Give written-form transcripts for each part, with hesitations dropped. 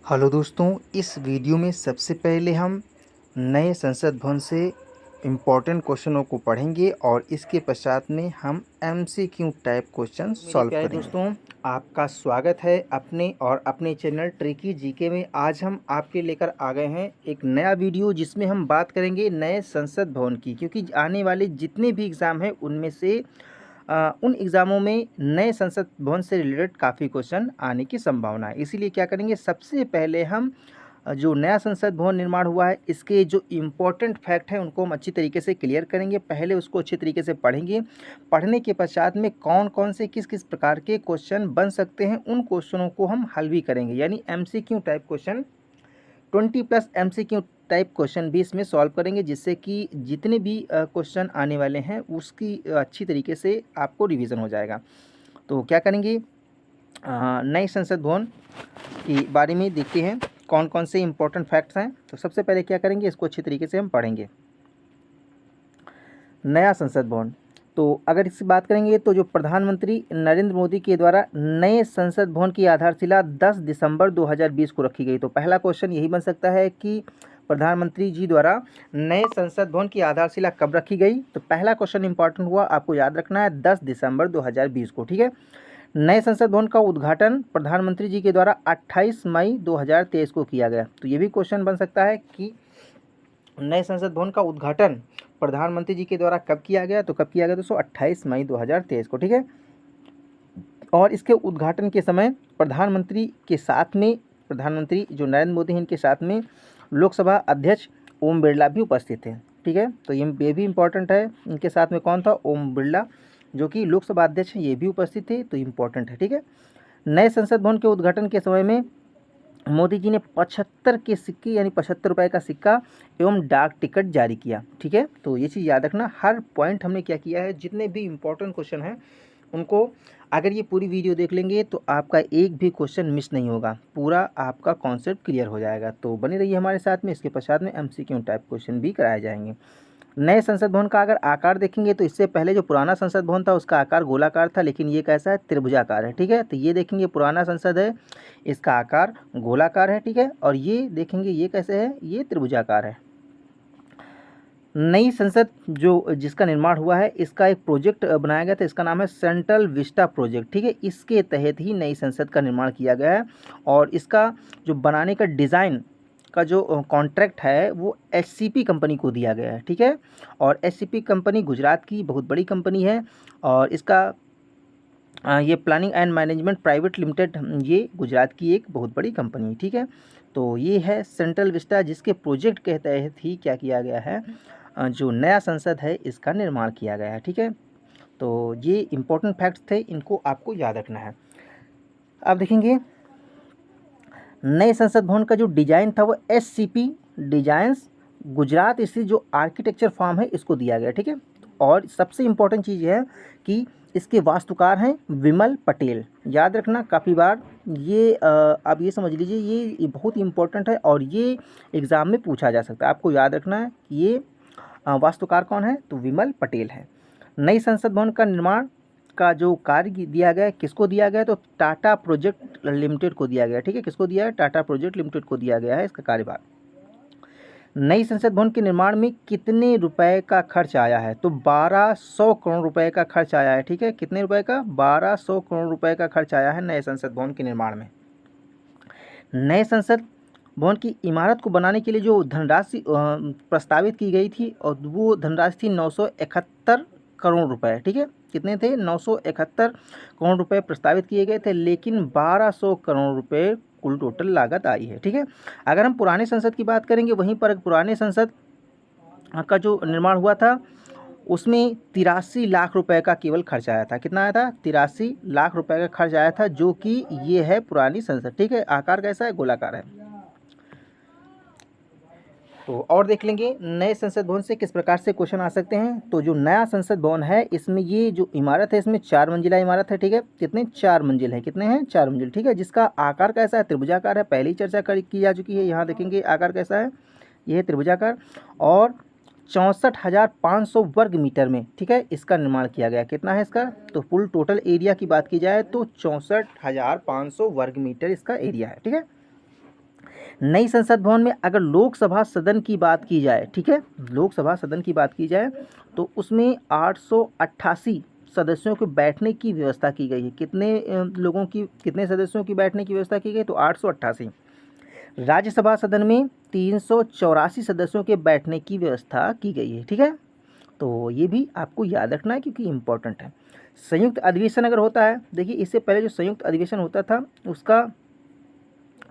Hello दोस्तों, इस video में सबसे पहले हम नए संसद भवन से इम्पोर्टेंट क्वेश्चनों को पढ़ेंगे और इसके पश्चात में हम एमसीक्यू टाइप क्वेश्चन सॉल्व प्यारे करेंगे। दोस्तों, आपका स्वागत है अपने चैनल ट्रिकी जीके में। आज हम आपके लेकर आ गए हैं एक नया वीडियो जिसमें हम बात करेंगे नए संसद भवन की, क्योंकि आने वाले जितने भी एग्ज़ाम हैं उनमें से उन एग्ज़ामों में नए संसद भवन से रिलेटेड काफ़ी क्वेश्चन आने की संभावना है। इसीलिए क्या करेंगे, सबसे पहले हम जो नया संसद भवन निर्माण हुआ है इसके जो इम्पोर्टेंट फैक्ट हैं उनको हम अच्छी तरीके से क्लियर करेंगे। पहले उसको अच्छी तरीके से पढ़ेंगे। पढ़ने के पश्चात में कौन कौन से किस किस प्रकार के क्वेश्चन बन सकते हैं उन क्वेश्चनों को हम हल भी करेंगे, यानी MCQ type question 20+ MCQ type question भी इसमें सॉल्व करेंगे, जिससे कि जितने भी क्वेश्चन आने वाले हैं उसकी अच्छी तरीके से आपको रिवीजन हो जाएगा। तो क्या करेंगे, नए संसद भवन के बारे में देखते हैं कौन कौन से इम्पोर्टेंट फैक्ट्स हैं। तो सबसे पहले क्या करेंगे, इसको अच्छी तरीके से हम पढ़ेंगे। नया संसद भवन, तो अगर इसकी बात करेंगे तो जो प्रधानमंत्री नरेंद्र मोदी के द्वारा नए संसद भवन की आधारशिला 10 दिसंबर 2020 को रखी गई। तो पहला क्वेश्चन यही बन सकता है कि प्रधानमंत्री जी द्वारा नए संसद भवन की आधारशिला कब रखी गई। तो पहला क्वेश्चन इंपॉर्टेंट हुआ, आपको याद रखना है 10 दिसंबर 2020 को। ठीक है। नए संसद भवन का उद्घाटन प्रधानमंत्री जी के द्वारा 28 मई 2023 को किया गया। तो ये भी क्वेश्चन बन सकता है कि नए संसद भवन का उद्घाटन प्रधानमंत्री जी के द्वारा कब किया गया। तो कब किया गया दोस्तों, 28 मई 2023 को। ठीक है। और इसके उद्घाटन के समय प्रधानमंत्री के साथ में, प्रधानमंत्री जो नरेंद्र मोदी हैं इनके साथ में लोकसभा अध्यक्ष ओम बिरला भी उपस्थित थे। ठीक है। तो ये भी इम्पोर्टेंट है। इनके साथ में कौन था, ओम बिरला, जो कि लोकसभा अध्यक्ष हैं, ये भी उपस्थित थे। तो इम्पोर्टेंट है। ठीक है। नए संसद भवन के उद्घाटन के समय में मोदी जी ने 75 के सिक्के, यानी 75 रुपये का सिक्का एवं डाक टिकट जारी किया। ठीक है। तो ये चीज़ याद रखना, हर पॉइंट हमने क्या किया है, जितने भी इम्पोर्टेंट क्वेश्चन हैं उनको अगर ये पूरी वीडियो देख लेंगे तो आपका एक भी क्वेश्चन मिस नहीं होगा, पूरा आपका कॉन्सेप्ट क्लियर हो जाएगा। तो बने रहिए हमारे साथ में। इसके पश्चात में एमसीक्यू टाइप क्वेश्चन भी कराए जाएंगे। नए संसद भवन का अगर आकार देखेंगे तो इससे पहले जो पुराना संसद भवन था उसका आकार गोलाकार था, लेकिन ये कैसा है, त्रिभुजाकार है। ठीक है। तो ये देखेंगे पुराना संसद है, इसका आकार गोलाकार है। ठीक है। और ये देखेंगे ये कैसे है, ये त्रिभुजाकार है। नई संसद जो जिसका निर्माण हुआ है, इसका एक प्रोजेक्ट बनाया गया था, इसका नाम है सेंट्रल विस्टा प्रोजेक्ट। ठीक है। इसके तहत ही नई संसद का निर्माण किया गया है और इसका जो बनाने का डिज़ाइन का जो कॉन्ट्रैक्ट है वो एससीपी कंपनी को दिया गया है। ठीक है। और एससीपी कंपनी गुजरात की बहुत बड़ी कंपनी है और इसका ये planning and management private limited, ये गुजरात की एक बहुत बड़ी कंपनी है। ठीक है। तो ये है सेंट्रल विस्टा, जिसके प्रोजेक्ट के तहत ही क्या किया गया है, जो नया संसद है इसका निर्माण किया गया है। ठीक है। तो ये इम्पोर्टेंट फैक्ट्स थे, इनको आपको याद रखना है। अब देखेंगे नए संसद भवन का जो डिज़ाइन था वो एससीपी डिजाइंस गुजरात स्थित जो आर्किटेक्चर फॉर्म है इसको दिया गया। ठीक है। और सबसे इम्पोर्टेंट चीज़ है कि इसके वास्तुकार हैं विमल पटेल। याद रखना काफ़ी बार ये आप ये समझ लीजिए ये बहुत इम्पोर्टेंट है और ये एग्ज़ाम में पूछा जा सकता है। आपको याद रखना है कि ये वास्तुकार कौन है, तो विमल पटेल है। नई संसद भवन का निर्माण का जो कार्य दिया गया है किसको दिया गया है, तो टाटा प्रोजेक्ट लिमिटेड को दिया गया है। ठीक है। किसको दिया है, टाटा प्रोजेक्ट लिमिटेड को दिया गया है इसका कार्यभार। नई संसद भवन के निर्माण में कितने रुपए का खर्च आया है, तो 1200 करोड़ रुपए का खर्च आया है। ठीक है। कितने रुपए का, 1200 करोड़ रुपए का खर्च आया है नए संसद भवन के निर्माण में। नए संसद भवन की इमारत को बनाने के लिए जो धनराशि प्रस्तावित की गई थी और वो धनराशि थी 971 करोड़ रुपए। ठीक है। कितने थे, 971 करोड़ रुपए प्रस्तावित किए गए थे, लेकिन 1200 करोड़ रुपए कुल टोटल लागत आई है। ठीक है। अगर हम पुराने संसद की बात करेंगे, वहीं पर पुराने संसद का जो निर्माण हुआ था उसमें 83 लाख रुपए का केवल खर्च आया था। कितना आया था, 83 लाख रुपए का खर्च आया था, जो कि ये है पुरानी संसद। ठीक है। आकार कैसा है, गोलाकार है। तो और देख लेंगे नए संसद भवन से किस प्रकार से क्वेश्चन आ सकते हैं। तो जो नया संसद भवन है इसमें ये जो इमारत है इसमें 4 मंजिला इमारत है। ठीक है। कितने, 4 मंजिल है। कितने हैं, 4 मंजिल। ठीक है। जिसका आकार कैसा है, त्रिभुजाकार है। पहले ही चर्चा की जा चुकी है। यहाँ देखेंगे आकार कैसा है, ये है त्रिभुजाकार और 64,500 वर्ग मीटर में, ठीक है, इसका निर्माण किया गया। कितना है इसका, तो फुल टोटल एरिया की बात की जाए तो 64,500 वर्ग मीटर इसका एरिया है। ठीक है। नई संसद भवन में अगर लोकसभा सदन की बात की जाए, ठीक है, लोकसभा सदन की बात की जाए तो उसमें 888 सदस्यों के बैठने की व्यवस्था की गई है। कितने लोगों की, कितने सदस्यों की बैठने की व्यवस्था की गई? तो 888। राज्यसभा सदन में 384 सदस्यों के बैठने की व्यवस्था की गई है, ठीक है। तो ये भी आपको याद रखना है क्योंकि इम्पोर्टेंट है। संयुक्त अधिवेशन अगर होता है, देखिए इससे पहले जो संयुक्त अधिवेशन होता था उसका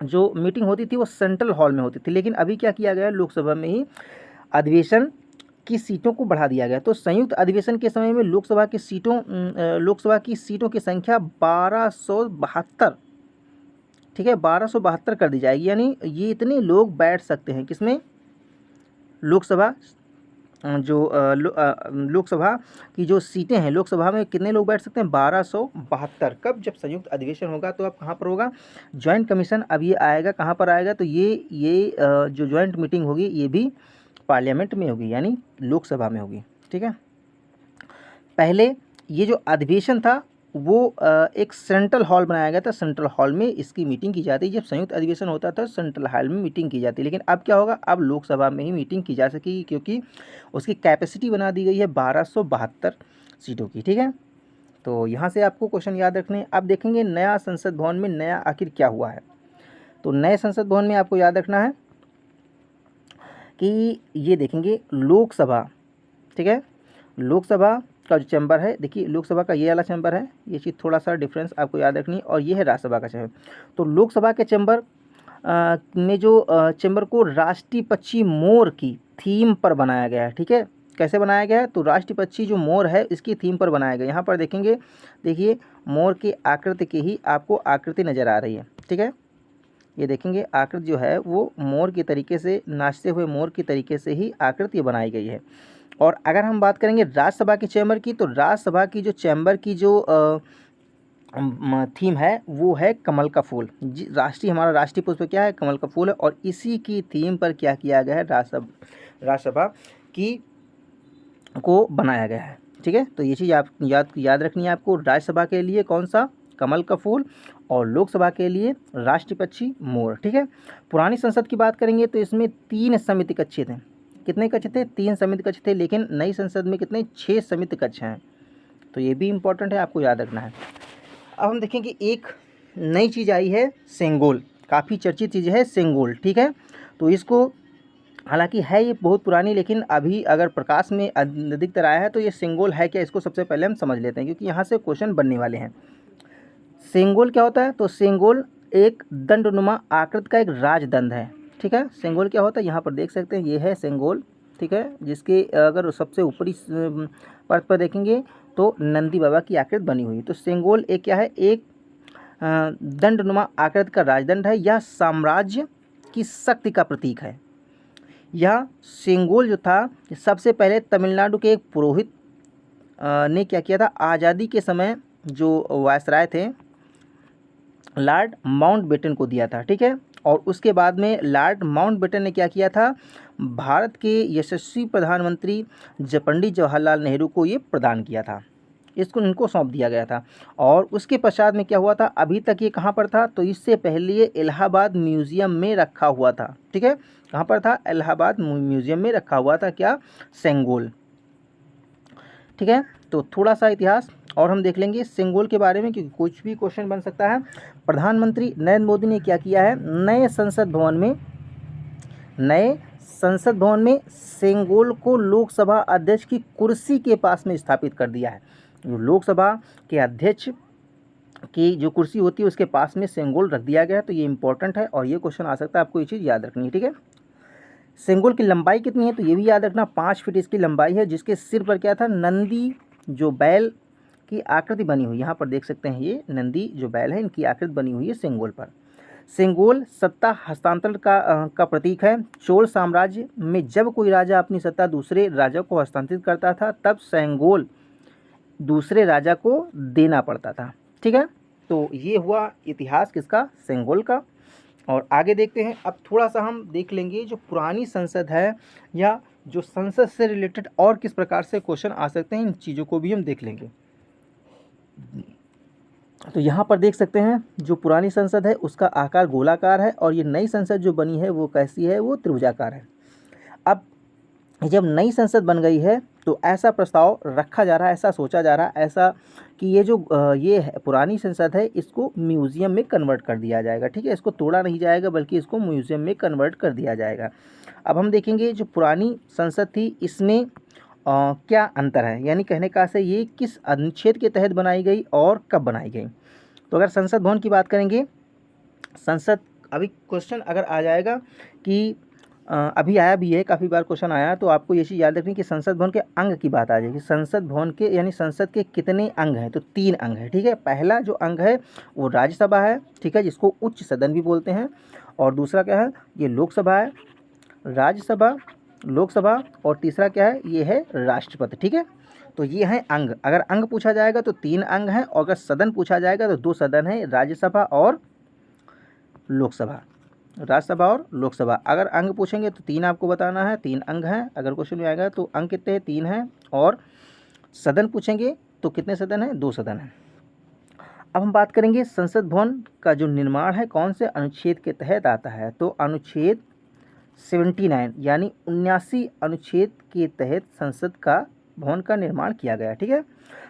जो मीटिंग होती थी वो सेंट्रल हॉल में होती थी, लेकिन अभी क्या किया गया है, लोकसभा में ही अधिवेशन की सीटों को बढ़ा दिया गया। तो संयुक्त अधिवेशन के समय में लोकसभा की सीटों की संख्या 1272, ठीक है, 1272 कर दी जाएगी। यानी ये इतने लोग बैठ सकते हैं किसमें? लोकसभा लोकसभा की जो सीटें हैं, लोकसभा में कितने लोग बैठ सकते हैं? 1272। कब? जब संयुक्त अधिवेशन होगा। तो अब कहाँ पर होगा? Joint commission. अब ये आएगा कहाँ पर आएगा? तो ये जो ज्वाइंट मीटिंग होगी ये भी पार्लियामेंट में होगी, यानी लोकसभा में होगी, ठीक है। पहले ये जो अधिवेशन था वो एक सेंट्रल हॉल बनाया गया था, सेंट्रल हॉल में इसकी मीटिंग की जाती है। जब संयुक्त अधिवेशन होता था सेंट्रल हॉल में मीटिंग की जाती है, लेकिन अब क्या होगा? अब लोकसभा में ही मीटिंग की जा सकेगी क्योंकि उसकी कैपेसिटी बना दी गई है 1272 सीटों की, ठीक है। तो यहाँ से आपको क्वेश्चन याद रखने हैं। अब देखेंगे नया संसद भवन में नया आखिर क्या हुआ है। तो नए संसद भवन में आपको याद रखना है कि ये देखेंगे लोकसभा, ठीक है, लोकसभा का जो चैम्बर है, देखिए लोकसभा का ये वाला चैम्बर है, ये चीज़ थोड़ा सा डिफरेंस आपको याद रखनी है, और ये है राज्यसभा का चैम्बर। तो लोकसभा के चैम्बर में जो चैम्बर को राष्ट्रीय पक्षी मोर की थीम पर बनाया गया है, ठीक है। कैसे बनाया गया है? तो राष्ट्रीय पक्षी जो मोर है इसकी थीम पर बनाया गया है। यहाँ पर देखेंगे, देखिए मोर की आकृति की ही आपको आकृति नज़र आ रही है, ठीक है। ये देखेंगे आकृति जो है वो मोर के तरीके से, नाचते हुए मोर के तरीके से ही आकृति बनाई गई है। और अगर हम बात करेंगे राज्यसभा की चैम्बर की, तो राज्यसभा की जो चैम्बर की जो थीम है वो है कमल का फूल। हमारा राष्ट्रीय पुष्प क्या है? कमल का फूल है। और इसी की थीम पर क्या किया गया है? राज्यसभा की को बनाया गया है, ठीक है। तो ये चीज़ आप याद रखनी है आपको। राज्यसभा के लिए कौन सा? कमल का फूल, और लोकसभा के लिए राष्ट्रीय पक्षी मोर, ठीक है। पुरानी संसद की बात करेंगे तो इसमें 3 समिति कक्ष थे। कितने कक्ष थे? 3 समिति कक्ष थे, लेकिन नई संसद में कितने? 6 समिति कक्ष हैं। तो ये भी इम्पोर्टेंट है, आपको याद रखना है। अब हम देखेंगे एक नई चीज़ आई है, सेंगोल। काफ़ी चर्चित चीज़ है सेंगोल, ठीक है। तो इसको, हालांकि है ये बहुत पुरानी, लेकिन अभी अगर प्रकाश में अधिकतर आया है तो ये सेंगोल है क्या, इसको सबसे पहले हम समझ लेते हैं क्योंकि यहाँ से क्वेश्चन बनने वाले हैं। सेंगोल क्या होता है? तो सेंगोल एक दंडनुमा आकृति का एक राजदंड है, ठीक है। सेंगोल क्या होता है? यहाँ पर देख सकते हैं, ये है सेंगोल, ठीक है, जिसके अगर सबसे ऊपरी परत पर देखेंगे तो नंदी बाबा की आकृति बनी हुई है। तो सेंगोल एक क्या है? एक दंडनुमा आकृति का राजदंड है। यह साम्राज्य की शक्ति का प्रतीक है। यह सेंगोल जो था, सबसे पहले तमिलनाडु के एक पुरोहित ने क्या किया था? आज़ादी के समय जो वायसराय थे लॉर्ड माउंटबेटन को दिया था, ठीक है। और उसके बाद में लॉर्ड माउंटबेटन ने क्या किया था? भारत के यशस्वी प्रधानमंत्री पंडित जवाहरलाल नेहरू को ये प्रदान किया था, इसको इनको सौंप दिया गया था। और उसके पश्चात में क्या हुआ था? अभी तक ये कहाँ पर था? तो इससे पहले ये इलाहाबाद म्यूज़ियम में रखा हुआ था, ठीक है। कहाँ पर था? इलाहाबाद म्यूज़ियम में रखा हुआ था क्या? सेंगोल, ठीक है। तो थोड़ा सा इतिहास और हम देख लेंगे सेंगोल के बारे में, क्योंकि कुछ भी क्वेश्चन बन सकता है। प्रधानमंत्री नरेंद्र मोदी ने क्या किया है? नए संसद भवन में सेंगोल को लोकसभा अध्यक्ष की कुर्सी के पास में स्थापित कर दिया है। जो लोकसभा के अध्यक्ष की जो कुर्सी होती है उसके पास में सेंगोल रख दिया गया है। तो ये इंपॉर्टेंट है और ये क्वेश्चन आ सकता है, आपको ये चीज़ याद रखनी है, ठीक है। सेंगोल की लंबाई कितनी है? तो ये भी याद रखना, 5 फीट इसकी लंबाई है, जिसके सिर पर क्या था? नंदी जो बैल की आकृति बनी हुई, यहाँ पर देख सकते हैं, ये नंदी जो बैल है इनकी आकृति बनी हुई है सेंगोल पर। सेंगोल सत्ता हस्तांतरण का प्रतीक है। चोल साम्राज्य में जब कोई राजा अपनी सत्ता दूसरे राजा को हस्तांतरित करता था तब सेंगोल दूसरे राजा को देना पड़ता था, ठीक है। तो ये हुआ इतिहास किसका? सेंगोल का। और आगे देखते हैं। अब थोड़ा सा हम देख लेंगे जो पुरानी संसद है या जो संसद से रिलेटेड और किस प्रकार से क्वेश्चन आ सकते हैं, इन चीज़ों को भी हम देख लेंगे। तो यहाँ पर देख सकते हैं जो पुरानी संसद है उसका आकार गोलाकार है और ये नई संसद जो बनी है वो कैसी है, वो त्रिभुजाकार है। अब जब नई संसद बन गई है तो ऐसा प्रस्ताव रखा जा रहा है, ऐसा सोचा जा रहा है, ऐसा कि ये जो ये है पुरानी संसद है इसको म्यूज़ियम में कन्वर्ट कर दिया जाएगा। ठीक है, इसको तोड़ा नहीं जाएगा बल्कि इसको म्यूज़ियम में कन्वर्ट कर दिया जाएगा। अब हम देखेंगे जो पुरानी संसद थी इसमें क्या अंतर है, यानी कहने का से ये किस अनुच्छेद के तहत बनाई गई और कब बनाई गई। तो अगर संसद भवन की बात करेंगे, संसद अभी क्वेश्चन अगर आ जाएगा कि अभी आया भी है, काफ़ी बार क्वेश्चन आया, तो आपको ये चीज़ याद रखनी कि संसद भवन के अंग की बात आ जाएगी। संसद भवन के यानी संसद के कितने अंग हैं, तो 3 अंग हैं। ठीक है, पहला जो अंग है वो राज्यसभा है, ठीक है, जिसको उच्च सदन भी बोलते हैं। और दूसरा क्या है, ये लोकसभा है, राज्यसभा, लोकसभा, और तीसरा क्या है, ये है राष्ट्रपति। ठीक है, तो ये हैं अंग। अगर अंग पूछा जाएगा तो 3 अंग हैं, और अगर सदन पूछा जाएगा तो 2 सदन हैं, राज्यसभा और लोकसभा, राज्यसभा और लोकसभा। अगर अंग पूछेंगे तो 3 आपको बताना है, 3 अंग हैं। अगर क्वेश्चन में आएगा तो अंग कितने हैं, 3 हैं। और सदन पूछेंगे तो कितने सदन हैं, 2 सदन हैं। अब हम बात करेंगे संसद भवन का जो निर्माण है कौन से अनुच्छेद के तहत आता है, तो अनुच्छेद 79 यानी 79 अनुच्छेद के तहत संसद का भवन का निर्माण किया गया। ठीक है,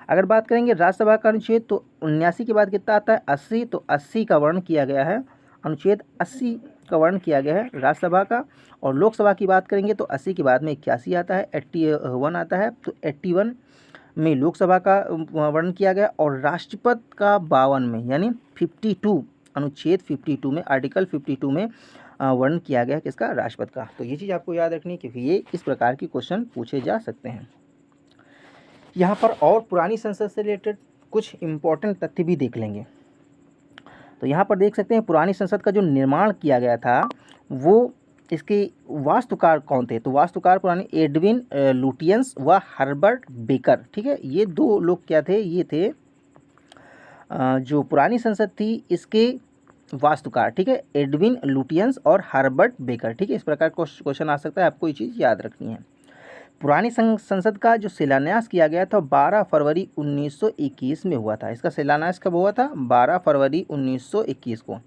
अगर बात करेंगे राज्यसभा का अनुच्छेद तो 79 के बाद कितना आता है, 80, तो 80 का वर्ण किया गया है, अनुच्छेद 80 का वर्ण किया गया है राज्यसभा का। और लोकसभा की बात करेंगे तो 80 के बाद में 81 आता है, 81 आता है, तो 81 में लोकसभा का वर्ण किया गया। और राष्ट्रपति का 52 में यानी 52 अनुच्छेद 52 में, आर्टिकल 52 में वर्ण किया गया किसका, राष्ट्रपति का। तो ये चीज़ आपको याद रखनी है क्योंकि ये इस प्रकार के क्वेश्चन पूछे जा सकते हैं। यहाँ पर और पुरानी संसद से रिलेटेड कुछ इम्पोर्टेंट तथ्य भी देख लेंगे। तो यहाँ पर देख सकते हैं पुरानी संसद का जो निर्माण किया गया था वो, इसके वास्तुकार कौन थे, तो वास्तुकार पुरानी एडविन लुटियंस व हर्बर्ट बेकर। ठीक है, ये 2 लोग क्या थे, ये थे जो पुरानी संसद थी इसके वास्तुकार। ठीक है, एडविन लुटियंस और हर्बर्ट बेकर। ठीक है, इस प्रकार क्वेश्चन आ सकता है, आपको ये चीज़ याद रखनी है। पुरानी संसद का जो शिलान्यास किया गया था 12 फरवरी 1921 में हुआ था। इसका शिलान्यास कब हुआ था, 12 फरवरी 1921 को।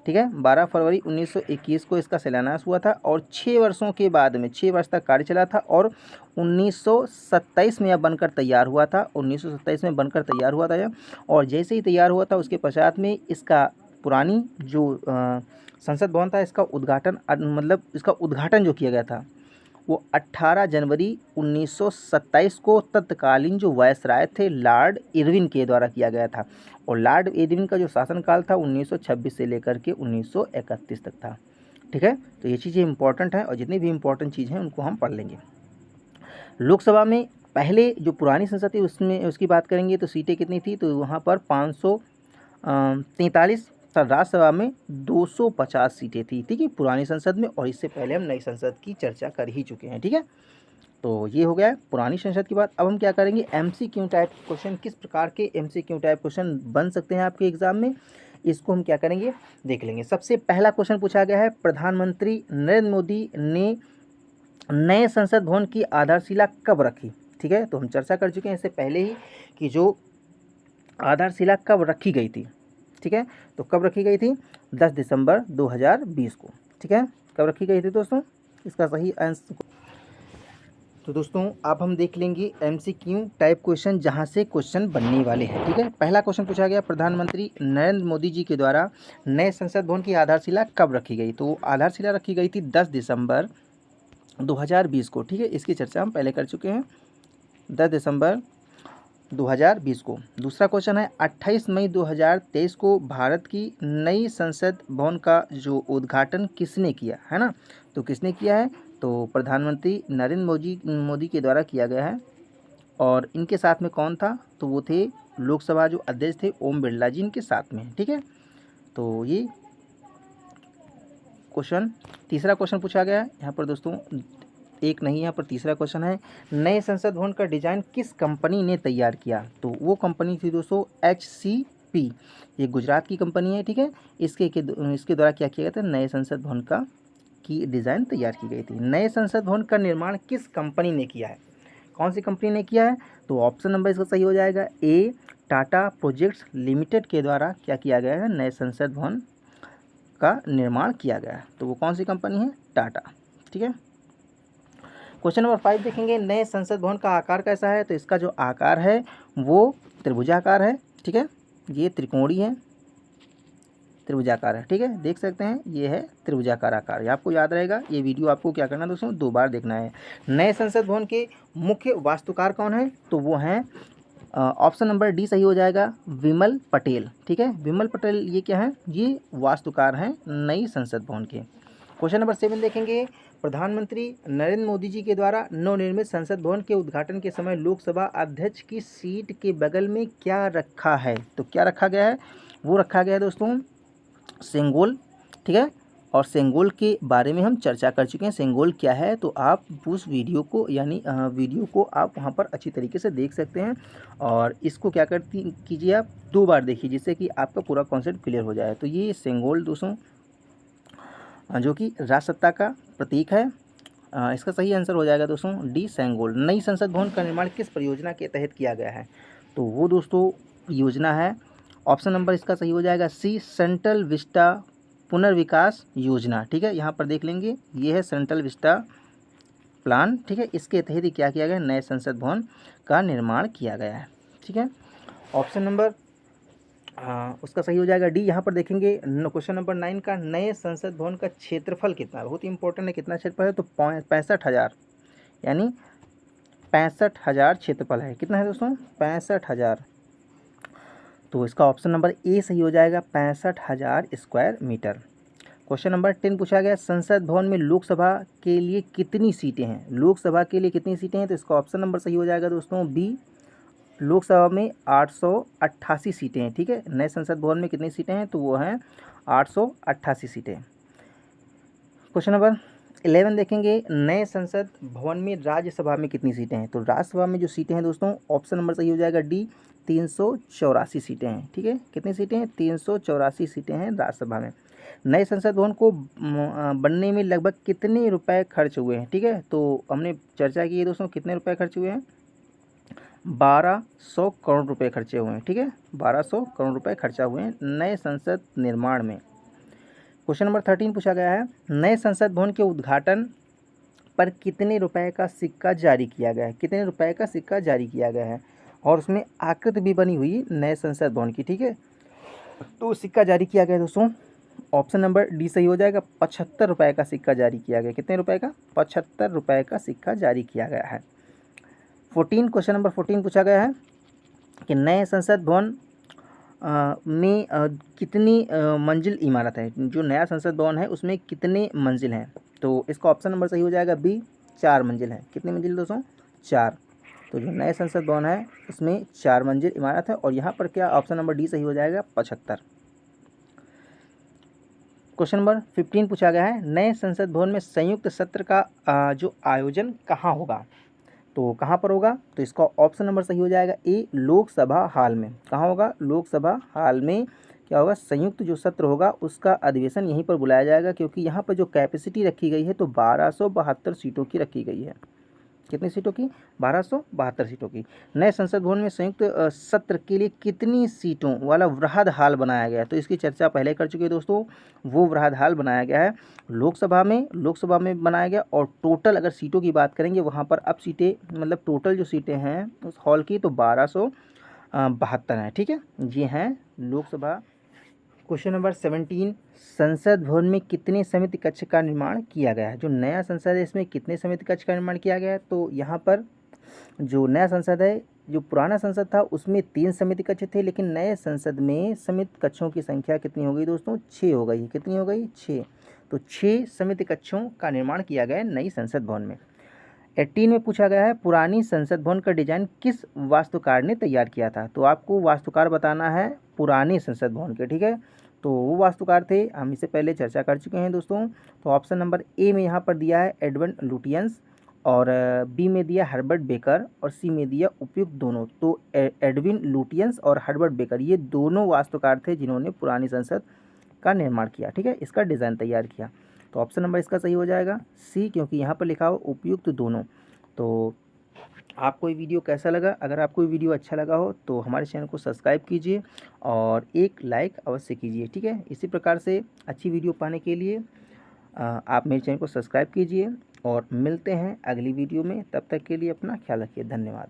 ठीक है, 12 फरवरी 1921 को इसका शिलान्यास हुआ था। और 6 वर्षों के बाद में, 6 वर्ष तक कार्य चला था और 1927 में यह बनकर तैयार हुआ था, 1927 में बनकर तैयार हुआ था यह। और जैसे ही तैयार हुआ था उसके पश्चात में इसका पुरानी जो संसद भवन था इसका उद्घाटन, मतलब इसका उद्घाटन जो किया गया था वो 18 जनवरी 1927 को तत्कालीन जो वायसराय थे लॉर्ड इरविन के द्वारा किया गया था। और लॉर्ड इरविन का जो शासनकाल था 1926 से लेकर के 1931 तक था। ठीक है, तो ये चीज़ें इंपॉर्टेंट हैं और जितनी भी इंपॉर्टेंट चीज़ हैं उनको हम पढ़ लेंगे। लोकसभा में पहले जो पुरानी संसद थी उसमें उसकी बात करेंगे तो सीटें कितनी थी, तो वहाँ पर 543 था। राज्यसभा में 250 सीटें थी। ठीक है, पुरानी संसद में। और इससे पहले हम नई संसद की चर्चा कर ही चुके हैं। ठीक है, तो ये हो गया है पुरानी संसद की बात। अब हम क्या करेंगे, MCQ टाइप क्वेश्चन, किस प्रकार के MCQ टाइप क्वेश्चन बन सकते हैं आपके एग्जाम में, इसको हम क्या करेंगे देख लेंगे। सबसे पहला क्वेश्चन पूछा गया है, प्रधानमंत्री नरेंद्र मोदी ने नए संसद भवन की आधारशिला कब रखी। ठीक है, तो हम चर्चा कर चुके हैं इससे पहले ही कि जो आधारशिला कब रखी गई थी। ठीक है, तो कब रखी गई थी, 10 दिसंबर 2020 को। ठीक है, कब रखी गई थी दोस्तों, इसका सही आंसर। तो दोस्तों अब हम देख लेंगे MCQ टाइप क्वेश्चन जहां से क्वेश्चन बनने वाले हैं। ठीक है, पहला क्वेश्चन पूछा गया, प्रधानमंत्री नरेंद्र मोदी जी के द्वारा नए संसद भवन की आधारशिला कब रखी गई, तो आधारशिला रखी गई थी 10 दिसंबर 2020 को। ठीक है, इसकी चर्चा हम पहले कर चुके हैं, 10 दिसंबर 2020 को। दूसरा क्वेश्चन है, 28 मई 2023 को भारत की नई संसद भवन का जो उद्घाटन किसने किया है ना, तो किसने किया है, तो प्रधानमंत्री नरेंद्र मोदी के द्वारा किया गया है। और इनके साथ में कौन था, तो वो थे लोकसभा जो अध्यक्ष थे ओम बिरला जी, इनके साथ में। ठीक है, तो ये क्वेश्चन। तीसरा क्वेश्चन पूछा गया है यहाँ पर दोस्तों, एक नहीं, यहाँ पर तीसरा क्वेश्चन है, नए संसद भवन का डिजाइन किस कंपनी ने तैयार किया, तो वो कंपनी थी दोस्तों HCP, ये गुजरात की कंपनी है। ठीक है, इसके द्वारा क्या किया गया था, नए संसद भवन का की डिज़ाइन तैयार की गई थी। नए संसद भवन का निर्माण किस कंपनी ने किया है, कौन सी कंपनी ने किया है, तो ऑप्शन नंबर इसका सही हो जाएगा A टाटा प्रोजेक्ट्स लिमिटेड के द्वारा क्या किया गया है, नए संसद भवन का निर्माण किया गया है। तो वो कौन सी कंपनी है, टाटा। ठीक है। क्वेश्चन नंबर 5 देखेंगे, नए संसद भवन का आकार कैसा है। तो इसका जो आकार है वो त्रिभुजाकार है। ठीक है, ये त्रिकोणीय है, त्रिभुजाकार है। ठीक है, देख सकते हैं ये है त्रिभुजाकार आकार। ये आपको याद रहेगा। ये वीडियो आपको क्या करना है दोस्तों, 2 बार देखना है। नए संसद भवन के मुख्य वास्तुकार कौन है, तो वो हैं ऑप्शन नंबर डी सही हो जाएगा, विमल पटेल। ठीक है, विमल पटेल ये क्या है, ये वास्तुकार हैं नई संसद भवन के। क्वेश्चन नंबर 7 देखेंगे, प्रधानमंत्री नरेंद्र मोदी जी के द्वारा नवनिर्मित संसद भवन के उद्घाटन के समय लोकसभा अध्यक्ष की सीट के बगल में क्या रखा है। तो क्या रखा गया है, वो रखा गया है दोस्तों सेंगोल। ठीक है, और सेंगोल के बारे में हम चर्चा कर चुके हैं। सेंगोल क्या है, तो आप उस वीडियो को यानी वीडियो को आप वहाँ पर अच्छी तरीके से देख सकते हैं। और इसको क्या करती कीजिए, आप 2 बार देखिए, जिससे कि आपका पूरा कॉन्सेप्ट क्लियर हो जाए। तो ये सेंगोल दोस्तों जो कि राजसत्ता का प्रतीक है। इसका सही आंसर हो जाएगा दोस्तों डी, सेंगोल। नई संसद भवन का निर्माण किस परियोजना के तहत किया गया है, तो वो दोस्तों योजना है, ऑप्शन नंबर इसका सही हो जाएगा सी, सेंट्रल विस्टा पुनर्विकास योजना। ठीक है, यहाँ पर देख लेंगे, ये है सेंट्रल विस्टा प्लान। ठीक है, इसके तहत ही क्या किया गया, नए संसद भवन का निर्माण किया गया है। ठीक है, ऑप्शन नंबर उसका सही हो जाएगा डी। यहाँ पर देखेंगे क्वेश्चन नंबर 9 का, नए संसद भवन का क्षेत्रफल कितना, बहुत ही इंपॉर्टेंट है, कितना क्षेत्रफल है, तो 65,000 यानी 65,000 क्षेत्रफल है। कितना है दोस्तों, 65,000। तो इसका ऑप्शन नंबर ए सही हो जाएगा, 65,000 स्क्वायर मीटर। क्वेश्चन नंबर 10 पूछा गया, संसद भवन में लोकसभा के लिए कितनी सीटें हैं। लोकसभा के लिए कितनी सीटें हैं, तो इसका ऑप्शन नंबर सही हो जाएगा दोस्तों बी, लोकसभा में 888 सीटें हैं। ठीक है, नए संसद भवन में कितनी सीटें हैं, तो वो हैं 888 सीटें। क्वेश्चन नंबर 11 देखेंगे, नए संसद भवन में राज्यसभा में कितनी सीटें हैं। तो राज्यसभा में जो सीटें हैं दोस्तों, ऑप्शन नंबर सही हो जाएगा डी, 384 सीटें हैं। ठीक है, कितनी सीटें हैं, 384 सीटें हैं राज्यसभा में। नए संसद भवन को बनने में लगभग कितने रुपए खर्च हुए हैं। ठीक है, तो हमने चर्चा की है दोस्तों, कितने रुपए खर्च हुए हैं, 1200 करोड़ रुपए खर्चे हुए हैं। ठीक है, 1200 करोड़ रुपए खर्चा हुए हैं नए संसद निर्माण में। क्वेश्चन नंबर 13 पूछा गया है, नए संसद भवन के उद्घाटन पर कितने रुपए का सिक्का जारी किया गया है। कितने रुपए का सिक्का जारी किया गया है, और उसमें आकृति भी बनी हुई नए संसद भवन की। ठीक है, तो सिक्का जारी किया गया दोस्तों, ऑप्शन नंबर डी सही हो जाएगा, 75 रुपए का सिक्का जारी किया गया। कितने रुपए का, 75 रुपए का सिक्का जारी किया गया है। 14 क्वेश्चन नंबर 14 पूछा गया है कि नए संसद भवन में कितनी मंजिल इमारत है। जो नया संसद भवन है उसमें कितने मंजिल हैं, तो इसका ऑप्शन नंबर सही हो जाएगा बी, 4 मंजिल है। कितनी मंजिल दोस्तों, 4। तो जो नए संसद भवन है उसमें 4 मंजिल इमारत है, और यहाँ पर क्या ऑप्शन नंबर डी सही हो जाएगा, 75। क्वेश्चन नंबर 15 पूछा गया है, नए संसद भवन में संयुक्त सत्र का जो आयोजन कहाँ होगा। तो कहाँ पर होगा, तो इसका ऑप्शन नंबर सही हो जाएगा ए, लोकसभा हाल में। कहाँ होगा, लोकसभा हाल में क्या होगा, संयुक्त जो सत्र होगा उसका अधिवेशन यहीं पर बुलाया जाएगा, क्योंकि यहाँ पर जो कैपेसिटी रखी गई है तो 1272 सीटों की रखी गई है। कितनी सीटों की, 1272 सीटों की। नए संसद भवन में संयुक्त सत्र के लिए कितनी सीटों वाला वृहद हाल बनाया गया है, तो इसकी चर्चा पहले कर चुके हैं दोस्तों। वो वृहद हाल बनाया गया है लोकसभा में बनाया गया, और टोटल अगर सीटों की बात करेंगे वहाँ पर अब सीटें मतलब टोटल जो सीटें हैं उस हॉल की तो 1272 हैं। ठीक है, ये हैं लोकसभा। क्वेश्चन नंबर 17, संसद भवन में कितने समिति कक्ष का निर्माण किया गया है। जो नया संसद है इसमें कितने समिति कक्ष का निर्माण किया गया है, तो यहाँ पर जो नया संसद है, जो पुराना संसद था उसमें 3 समिति कक्ष थे, लेकिन नए संसद में समिति कक्षों की संख्या कितनी हो गई दोस्तों, 6 हो गई। कितनी हो गई, 6। तो 6 समिति कक्षों का निर्माण किया गया है नई संसद भवन में। 18 में पूछा गया है, पुरानी संसद भवन का डिजाइन किस वास्तुकार ने तैयार किया था। तो आपको वास्तुकार बताना है पुराने संसद भवन के। ठीक है, तो वो वास्तुकार थे, हम इससे पहले चर्चा कर चुके हैं दोस्तों। तो ऑप्शन नंबर ए में यहाँ पर दिया है एडवर्ड लुटियंस, और बी में दिया हर्बर्ट बेकर, और सी में दिया उपयुक्त दोनों। तो एडविन लुटियंस और हर्बर्ट बेकर ये दोनों वास्तुकार थे जिन्होंने पुरानी संसद का निर्माण किया। ठीक है, इसका डिज़ाइन तैयार किया। तो ऑप्शन नंबर इसका सही हो जाएगा सी, क्योंकि यहाँ पर लिखा हो उपयुक्त दोनों। तो आपको ये वीडियो कैसा लगा? अगर आपको ये वीडियो अच्छा लगा हो तो हमारे चैनल को सब्सक्राइब कीजिए और एक लाइक अवश्य कीजिए, ठीक है? इसी प्रकार से अच्छी वीडियो पाने के लिए आप मेरे चैनल को सब्सक्राइब कीजिए और मिलते हैं अगली वीडियो में। तब तक के लिए अपना ख्याल रखिए। धन्यवाद।